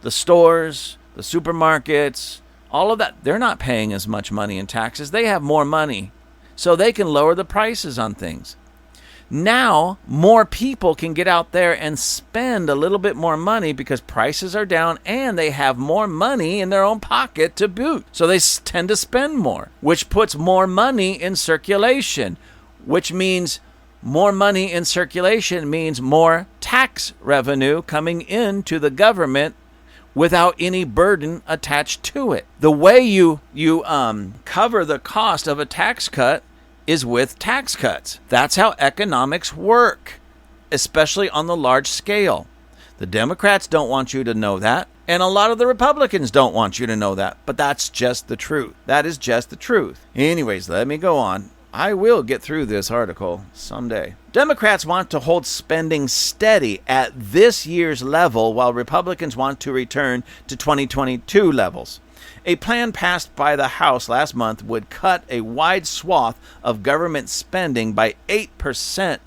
stores, the supermarkets, all of that, they're not paying as much money in taxes. They have more money, so they can lower the prices on things. Now, more people can get out there and spend a little bit more money because prices are down and they have more money in their own pocket to boot. So they tend to spend more, which puts more money in circulation, which means more money in circulation means more tax revenue coming into the government without any burden attached to it. The way you cover the cost of a tax cut is with tax cuts. That's how economics work, especially on the large scale. The Democrats don't want you to know that, and a lot of the Republicans don't want you to know that, but that's just the truth. That is just the truth. Anyways, let me go on. I will get through this article someday. Democrats want to hold spending steady at this year's level, while Republicans want to return to 2022 levels. A plan passed by the House last month would cut a wide swath of government spending by 8%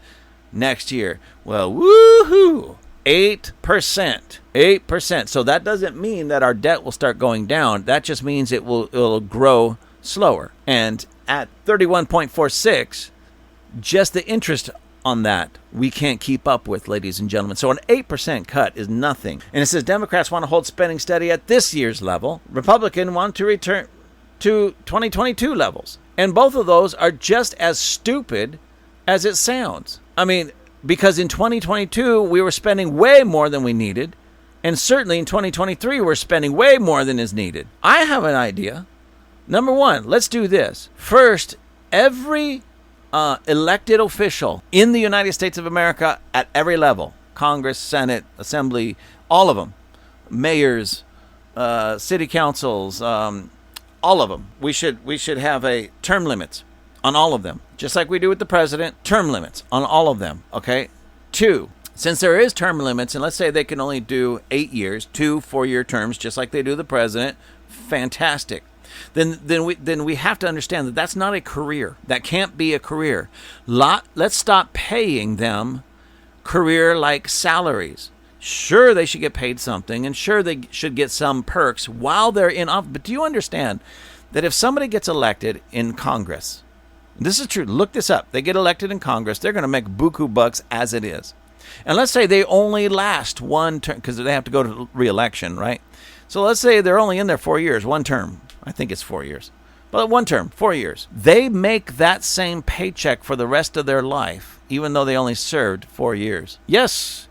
next year. Well, woohoo! 8%. 8%. So that doesn't mean that our debt will start going down. That just means it'll grow slower. And at 31.46, just the interest on that we can't keep up with, ladies and gentlemen. So an 8% cut is nothing. And it says Democrats want to hold spending steady at this year's level. Republicans want to return to 2022 levels. And both of those are just as stupid as it sounds. I mean, because in 2022, we were spending way more than we needed. And certainly in 2023, we're spending way more than is needed. I have an idea. Number one, let's do this. First, every elected official in the United States of America at every level, Congress, Senate, Assembly, all of them, mayors, city councils, all of them. We should have a term limits on all of them, just like we do with the president, term limits on all of them, okay? 2, since there is term limits, and let's say they can only do 8 years, 2 4-year terms, just like they do the president, fantastic. Then we have to understand that that's not a career. That can't be a career. Let's stop paying them career-like salaries. Sure, they should get paid something, and sure, they should get some perks while they're in office. But do you understand that if somebody gets elected in Congress, this is true, look this up, they get elected in Congress, they're going to make buku bucks as it is. And let's say they only last one term, because they have to go to re-election, right? So let's say they're only in there 4 years, one term. I think it's 4 years. But one term, 4 years. They make that same paycheck for the rest of their life, even though they only served 4 years. Yes,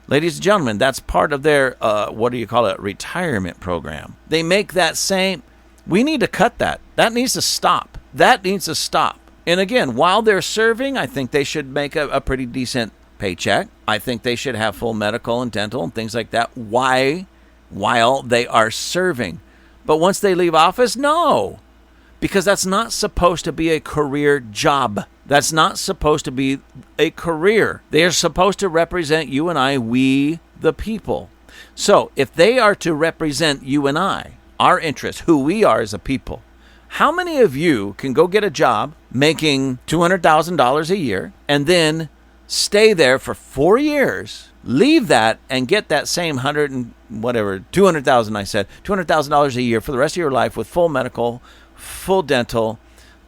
ladies and gentlemen, that's part of their, retirement program. They make that same. We need to cut that. That needs to stop. That needs to stop. And again, while they're serving, I think they should make a pretty decent paycheck. I think they should have full medical and dental and things like that. Why? While they are serving. But once they leave office, no. because that's not supposed to be a career job. That's not supposed to be a career. They are supposed to represent you and I, we the people. So if they are to represent you and I, our interests, who we are as a people, how many of you can go get a job making $200,000 a year and then stay there for 4 years, leave that and get that same $200,000 I said, $200,000 a year for the rest of your life with full medical, full dental,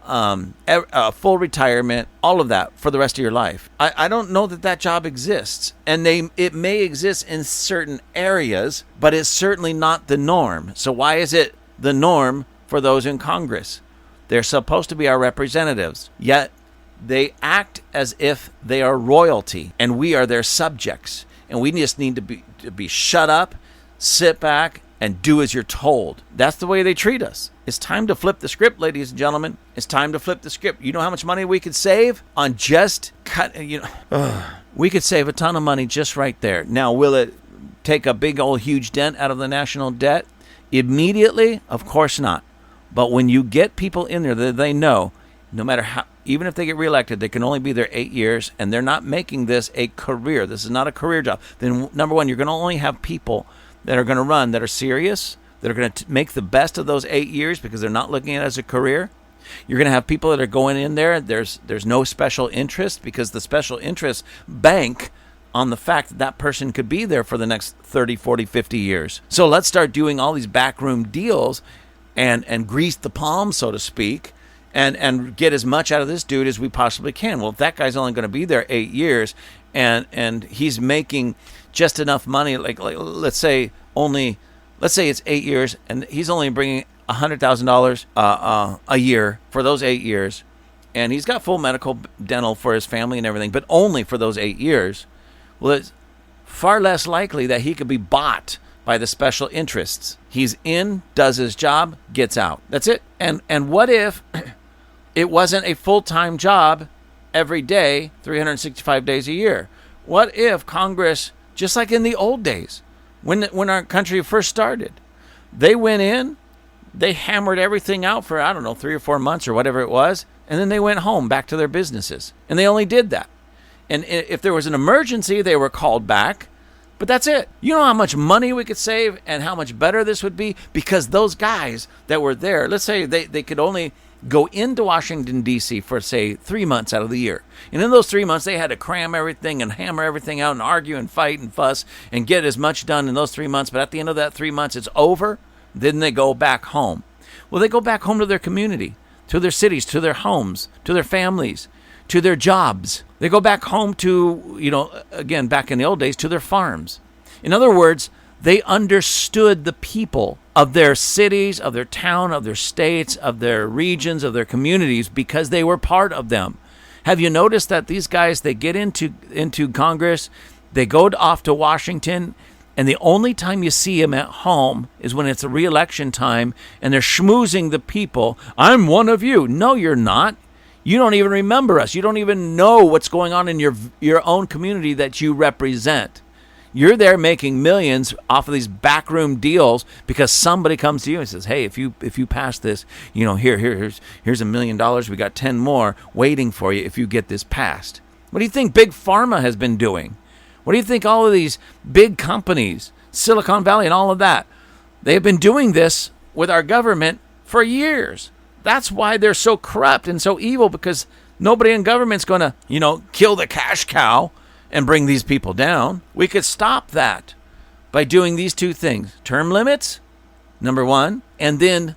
full retirement, all of that for the rest of your life? I don't know that job exists. And it may exist in certain areas, but it's certainly not the norm. So why is it the norm for those in Congress? They're supposed to be our representatives, yet they act as if they are royalty and we are their subjects. And we just need to be shut up, sit back, and do as you're told. That's the way they treat us. It's time to flip the script, ladies and gentlemen. It's time to flip the script. You know how much money we could save on just we could save a ton of money just right there. Now, will it take a big old huge dent out of the national debt immediately? Of course not. But when you get people in there that they know, no matter how, even if they get reelected, they can only be there 8 years, and they're not making this a career. This is not a career job. Then, number one, you're going to only have people that are going to run that are serious, that are going to make the best of those 8 years because they're not looking at it as a career. You're going to have people that are going in there. There's no special interest because the special interests bank on the fact that that person could be there for the next 30, 40, 50 years. So let's start doing all these backroom deals and grease the palm, so to speak, and get as much out of this dude as we possibly can. Well, if that guy's only going to be there 8 years and he's making just enough money, like let's say it's 8 years and he's only bringing $100,000 a year for those 8 years, and he's got full medical, dental for his family and everything, but only for those 8 years. Well, it's far less likely that he could be bought by the special interests. He's in, does his job, gets out. That's it. And what if it wasn't a full-time job every day, 365 days a year? What if Congress, just like in the old days, when our country first started, they went in, they hammered everything out for, 3 or 4 months or whatever it was, and then they went home back to their businesses. And they only did that. And if there was an emergency, they were called back. But that's it. You know how much money we could save and how much better this would be? Because those guys that were there, let's say they could only go into Washington, D.C. for, say, 3 months out of the year. And in those 3 months, they had to cram everything and hammer everything out and argue and fight and fuss and get as much done in those 3 months. But at the end of that 3 months, it's over. Then they go back home. Well, they go back home to their community, to their cities, to their homes, to their families, to their jobs. They go back home to, again, back in the old days, to their farms. In other words, they understood the people of their cities, of their town, of their states, of their regions, of their communities, because they were part of them. Have you noticed that these guys, they get into Congress, they go off to Washington, and the only time you see them at home is when it's a re-election time, and they're schmoozing the people. I'm one of you. No, you're not. You don't even remember us. You don't even know what's going on in your own community that you represent. You're there making millions off of these backroom deals because somebody comes to you and says, "Hey, if you pass this, here's $1 million. We got 10 more waiting for you if you get this passed." What do you think Big Pharma has been doing? What do you think all of these big companies, Silicon Valley and all of that, they have been doing this with our government for years. That's why they're so corrupt and so evil, because nobody in government's going to, kill the cash cow and bring these people down. We could stop that by doing these two things. Term limits, number one, and then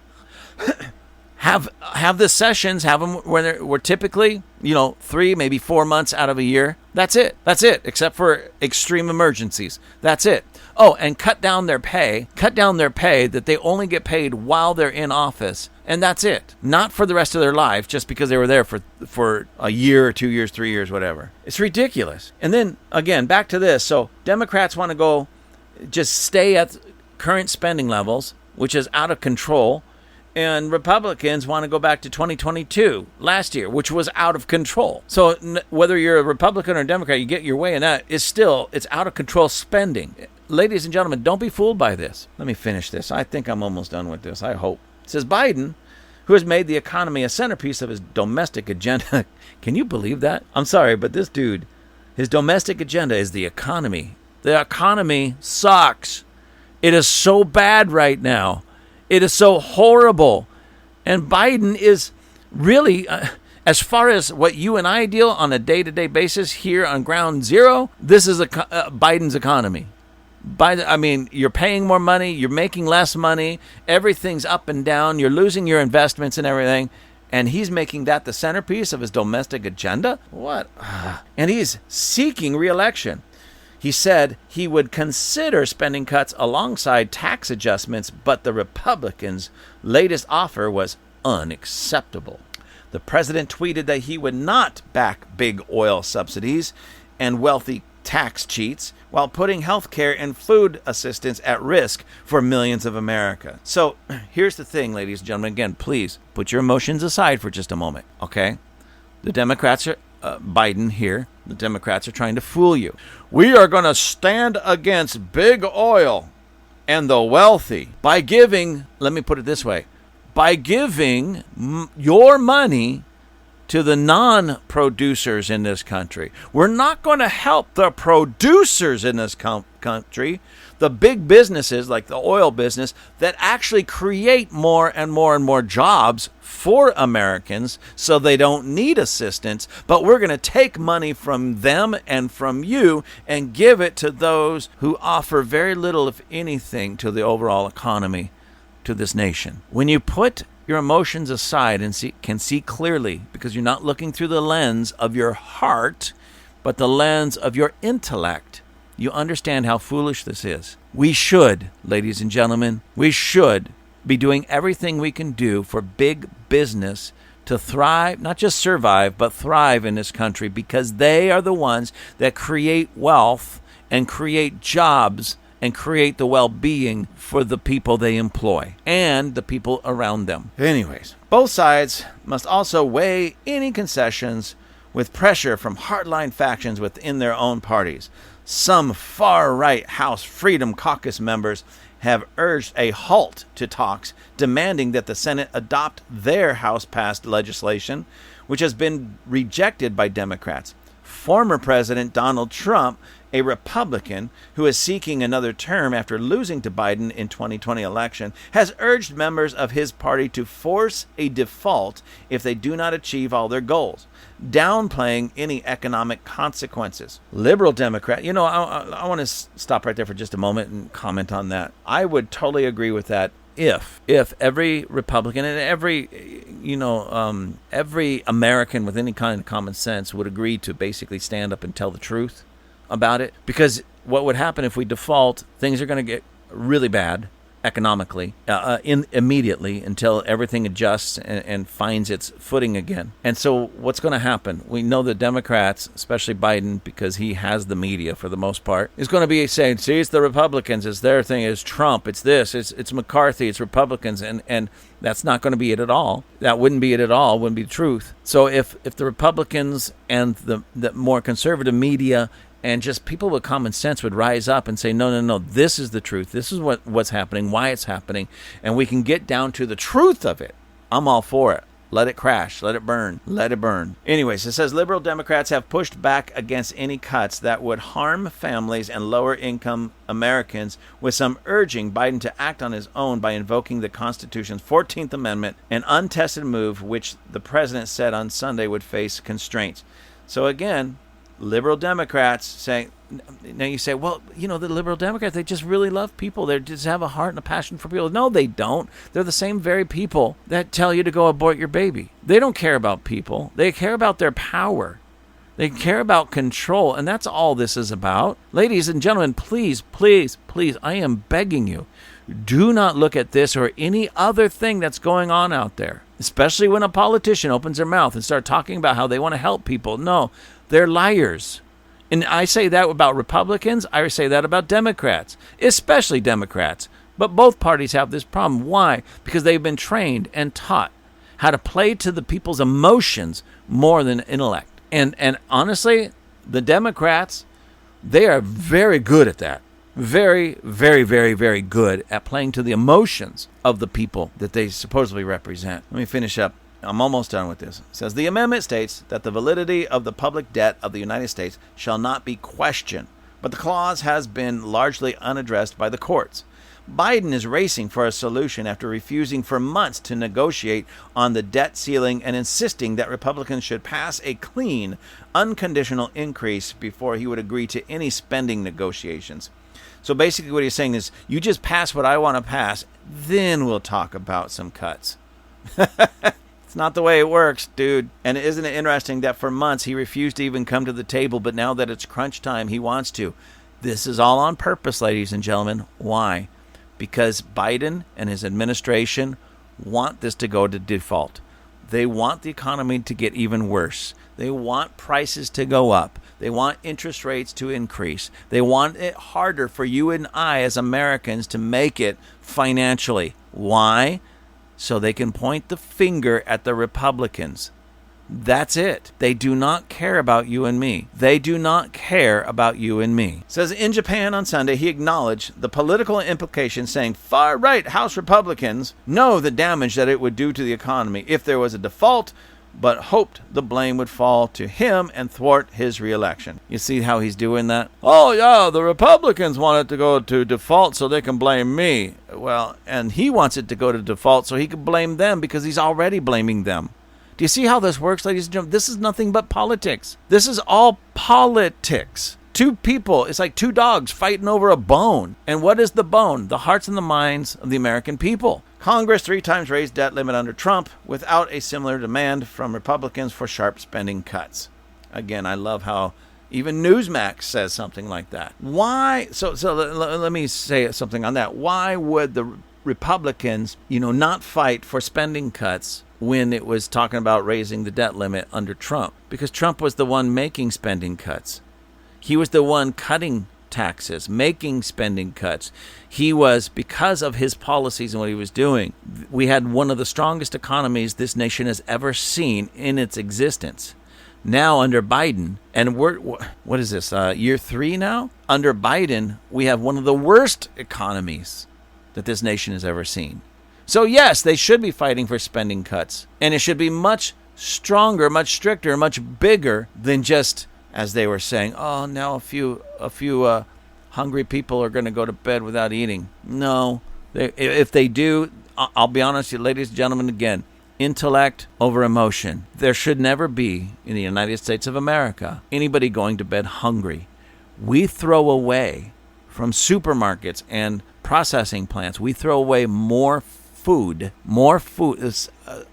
have the sessions, have them where we're typically, 3, maybe 4 months out of a year. That's it, except for extreme emergencies. That's it. Oh, and cut down their pay that they only get paid while they're in office. And that's it. Not for the rest of their life, just because they were there for a year or 2 years, 3 years, whatever. It's ridiculous. And then, again, back to this. So Democrats want to go just stay at current spending levels, which is out of control. And Republicans want to go back to 2022, last year, which was out of control. So whether you're a Republican or a Democrat, you get your way in that. It's out of control spending. Ladies and gentlemen, don't be fooled by this. Let me finish this. I think I'm almost done with this. I hope. It says Biden who has made the economy a centerpiece of his domestic agenda. Can you believe that? I'm sorry, but this dude, his domestic agenda is the economy. The economy sucks. It is so bad right now. It is so horrible. And Biden is really, as far as what you and I deal on a day-to-day basis here on ground zero, this is Biden's economy. You're paying more money, you're making less money, everything's up and down, you're losing your investments and everything, and he's making that the centerpiece of his domestic agenda? What? And he's seeking re-election. He said he would consider spending cuts alongside tax adjustments, but the Republicans' latest offer was unacceptable. The president tweeted that he would not back big oil subsidies and wealthy tax cheats while putting health care and food assistance at risk for millions of America. So here's the thing, ladies and gentlemen. Again, please put your emotions aside for just a moment, okay? The Democrats are, Biden here, the Democrats are trying to fool you. We are going to stand against big oil and the wealthy by giving, let me put it this way, by giving your money to the non-producers in this country. We're not going to help the producers in this country, the big businesses like the oil business that actually create more and more and more jobs for Americans so they don't need assistance, but we're going to take money from them and from you and give it to those who offer very little, if anything, to the overall economy, to this nation. When you put your emotions aside and can see clearly, because you're not looking through the lens of your heart, but the lens of your intellect, you understand how foolish this is. We should, ladies and gentlemen, we should be doing everything we can do for big business to thrive, not just survive, but thrive in this country, because they are the ones that create wealth and create jobs and create the well-being for the people they employ and the people around them. Anyways, both sides must also weigh any concessions with pressure from hardline factions within their own parties. Some far-right House Freedom Caucus members have urged a halt to talks, demanding that the Senate adopt their House-passed legislation, which has been rejected by Democrats. Former President Donald Trump, a Republican who is seeking another term after losing to Biden in 2020 election, has urged members of his party to force a default if they do not achieve all their goals, downplaying any economic consequences. Liberal Democrat, I want to stop right there for just a moment and comment on that. I would totally agree with that if every Republican and every American with any kind of common sense would agree to basically stand up and tell the truth about it. Because what would happen if we default, things are going to get really bad economically immediately until everything adjusts and finds its footing again. And so what's going to happen? We know the Democrats, especially Biden, because he has the media for the most part, is going to be saying, see, it's the Republicans, it's their thing, it's Trump, it's this, it's McCarthy, it's Republicans, and that's not going to be it at all. That wouldn't be it at all, wouldn't be the truth. So if the Republicans and the more conservative media and just people with common sense would rise up and say, no, this is the truth. This is what's happening, why it's happening, and we can get down to the truth of it. I'm all for it. Let it crash. Let it burn. Let it burn. Anyways, it says liberal Democrats have pushed back against any cuts that would harm families and lower-income Americans, with some urging Biden to act on his own by invoking the Constitution's 14th Amendment, an untested move which the president said on Sunday would face constraints. So again, liberal Democrats saying, now you say, well, the liberal Democrats, they just really love people. They just have a heart and a passion for people. No, they don't. They're the same very people that tell you to go abort your baby. They don't care about people. They care about their power. They care about control, and that's all this is about. Ladies and gentlemen, please, please, please, I am begging you, do not look at this or any other thing that's going on out there, especially when a politician opens their mouth and start talking about how they want to help people. No, they're liars. And I say that about Republicans. I say that about Democrats, especially Democrats. But both parties have this problem. Why? Because they've been trained and taught how to play to the people's emotions more than intellect. And honestly, the Democrats, they are very good at that. very, very, very, very good at playing to the emotions of the people that they supposedly represent. Let me finish up. I'm almost done with this. It says, the amendment states that the validity of the public debt of the United States shall not be questioned, but the clause has been largely unaddressed by the courts. Biden is racing for a solution after refusing for months to negotiate on the debt ceiling and insisting that Republicans should pass a clean, unconditional increase before he would agree to any spending negotiations. So basically what he's saying is, you just pass what I want to pass, then we'll talk about some cuts. It's not the way it works, dude. And isn't it interesting that for months he refused to even come to the table, but now that it's crunch time, he wants to. This is all on purpose, ladies and gentlemen. Why? Because Biden and his administration want this to go to default. They want the economy to get even worse. They want prices to go up. They want interest rates to increase. They want it harder for you and I as Americans to make it financially. Why? So they can point the finger at the Republicans. That's it. They do not care about you and me. They do not care about you and me. It says in Japan on Sunday, he acknowledged the political implications, saying far-right House Republicans know the damage that it would do to the economy if there was a default, but hoped the blame would fall to him and thwart his reelection. You see how he's doing that? Oh, yeah, the Republicans want it to go to default so they can blame me. Well, and he wants it to go to default so he can blame them because he's already blaming them. Do you see how this works, ladies and gentlemen? This is nothing but politics. This is all politics. Two people, it's like two dogs fighting over a bone. And what is the bone? The hearts and the minds of the American people. Congress 3 times raised debt limit under Trump without a similar demand from Republicans for sharp spending cuts. Again, I love how even Newsmax says something like that. Why? So let me say something on that. Why would the Republicans, not fight for spending cuts when it was talking about raising the debt limit under Trump? Because Trump was the one making spending cuts. He was the one cutting taxes, making spending cuts. He was, because of his policies and what he was doing, we had one of the strongest economies this nation has ever seen in its existence. Now under Biden, and what is this, year 3 now? Under Biden, we have one of the worst economies that this nation has ever seen. So yes, they should be fighting for spending cuts. And it should be much stronger, much stricter, much bigger than just, as they were saying, oh, now a few hungry people are going to go to bed without eating. No, if they do, I'll be honest with you, ladies and gentlemen, again, intellect over emotion. There should never be, in the United States of America, anybody going to bed hungry. We throw away from supermarkets and processing plants, we throw away more food.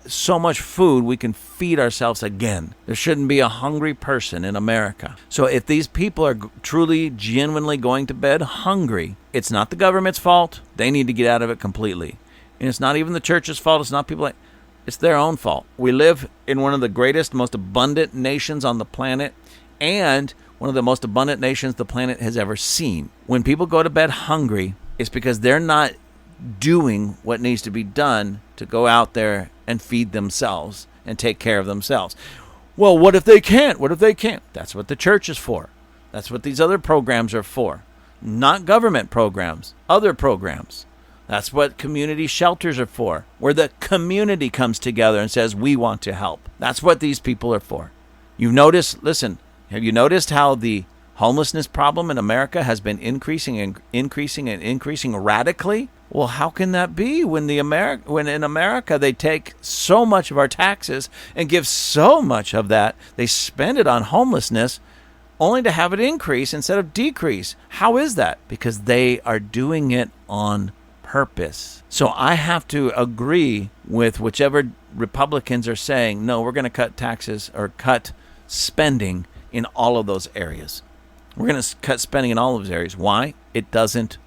So much food we can feed ourselves again. There shouldn't be a hungry person in America. So if these people are truly, genuinely going to bed hungry, it's not the government's fault. They need to get out of it completely. And it's not even the church's fault. It's not people it's their own fault. We live in one of the greatest, most abundant nations on the planet, and one of the most abundant nations the planet has ever seen. When people go to bed hungry, it's because they're not doing what needs to be done to go out there and feed themselves and take care of themselves. Well, what if they can't? What if they can't? That's what the church is for. That's what these other programs are for. Not government programs, other programs. That's what community shelters are for, where the community comes together and says, we want to help. That's what these people are for. You've noticed, listen, have you noticed how the homelessness problem in America has been increasing radically? Well, how can that be when in America they take so much of our taxes and give so much of that, they spend it on homelessness, only to have it increase instead of decrease? How is that? Because they are doing it on purpose. So I have to agree with whichever Republicans are saying, no, we're going to cut taxes or cut spending in all of those areas. We're going to cut spending in all of those areas. Why? It doesn't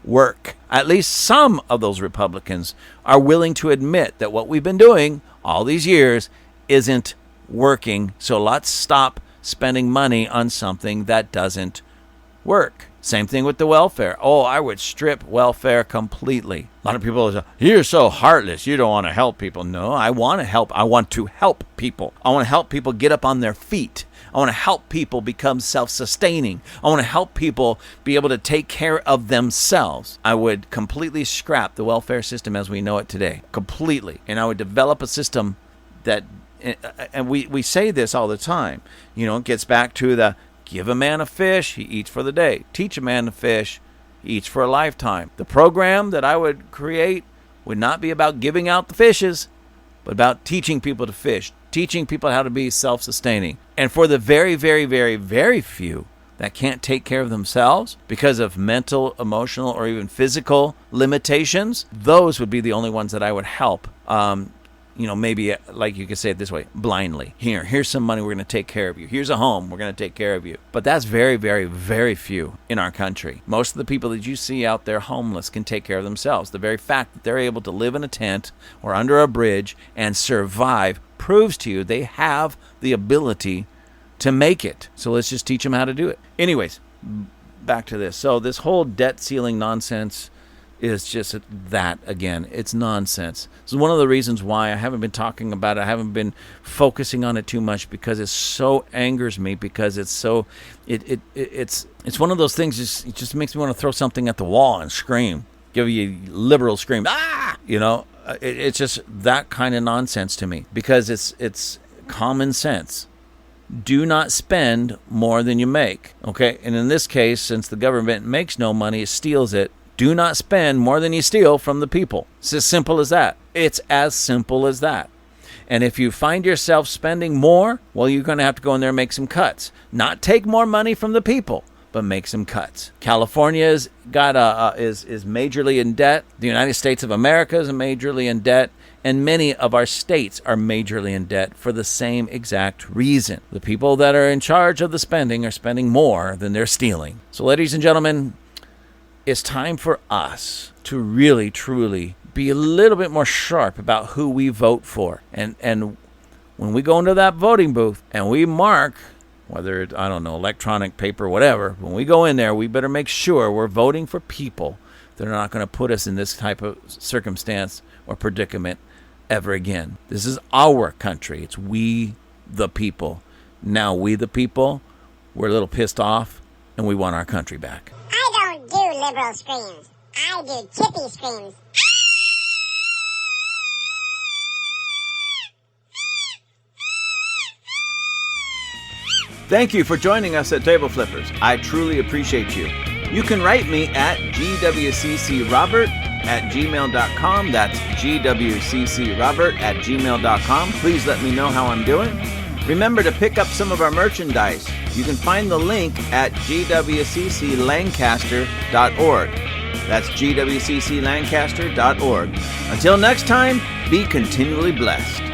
work. At least some of those Republicans are willing to admit that what we've been doing all these years isn't working. So let's stop spending money on something that doesn't work. Same thing with the welfare. Oh, I would strip welfare completely. A lot of people say, you're so heartless. You don't want to help people. No, I want to help. I want to help people. I want to help people get up on their feet. I want to help people become self-sustaining. I want to help people be able to take care of themselves. I would completely scrap the welfare system as we know it today. Completely. And I would develop a system that, and we say this all the time, it gets back to the give a man a fish, he eats for the day. Teach a man to fish, he eats for a lifetime. The program that I would create would not be about giving out the fishes, but about teaching people to fish, teaching people how to be self-sustaining. And for the very, very, very, very few that can't take care of themselves because of mental, emotional, or even physical limitations, those would be the only ones that I would help. Maybe like you could say it this way, blindly. Here's some money, we're going to take care of you. Here's a home, we're going to take care of you. But that's very, very, very few in our country. Most of the people that you see out there homeless can take care of themselves. The very fact that they're able to live in a tent or under a bridge and survive proves to you they have the ability to make it. So let's just teach them how to do it. Anyways, back to this. So this whole debt ceiling nonsense is just that again. It's nonsense. This is one of the reasons why I haven't been talking about it. I haven't been focusing on it too much because it so angers me. Because it's so it's one of those things. It just makes me want to throw something at the wall and scream, give you a liberal scream. Ah, it's just that kind of nonsense to me because it's common sense. Do not spend more than you make. Okay, and in this case, since the government makes no money, it steals it. Do not spend more than you steal from the people. It's as simple as that. It's as simple as that. And if you find yourself spending more, well, you're going to have to go in there and make some cuts. Not take more money from the people, but make some cuts. California is majorly in debt. The United States of America is majorly in debt. And many of our states are majorly in debt for the same exact reason. The people that are in charge of the spending are spending more than they're stealing. So, ladies and gentlemen, it's time for us to really, truly be a little bit more sharp about who we vote for. And when we go into that voting booth and we mark, whether it's, electronic, paper, whatever, when we go in there, we better make sure we're voting for people that are not going to put us in this type of circumstance or predicament ever again. This is our country. It's we, the people. Now we, the people, we're a little pissed off and we want our country back. I don't do liberal screams. I do chippy screams. Thank you for joining us at Table Flippers. I truly appreciate you. You can write me at gwccrobert@gmail.com. That's gwccrobert@gmail.com. Please let me know how I'm doing. Remember to pick up some of our merchandise. You can find the link at gwcclancaster.org. That's gwcclancaster.org. Until next time, be continually blessed.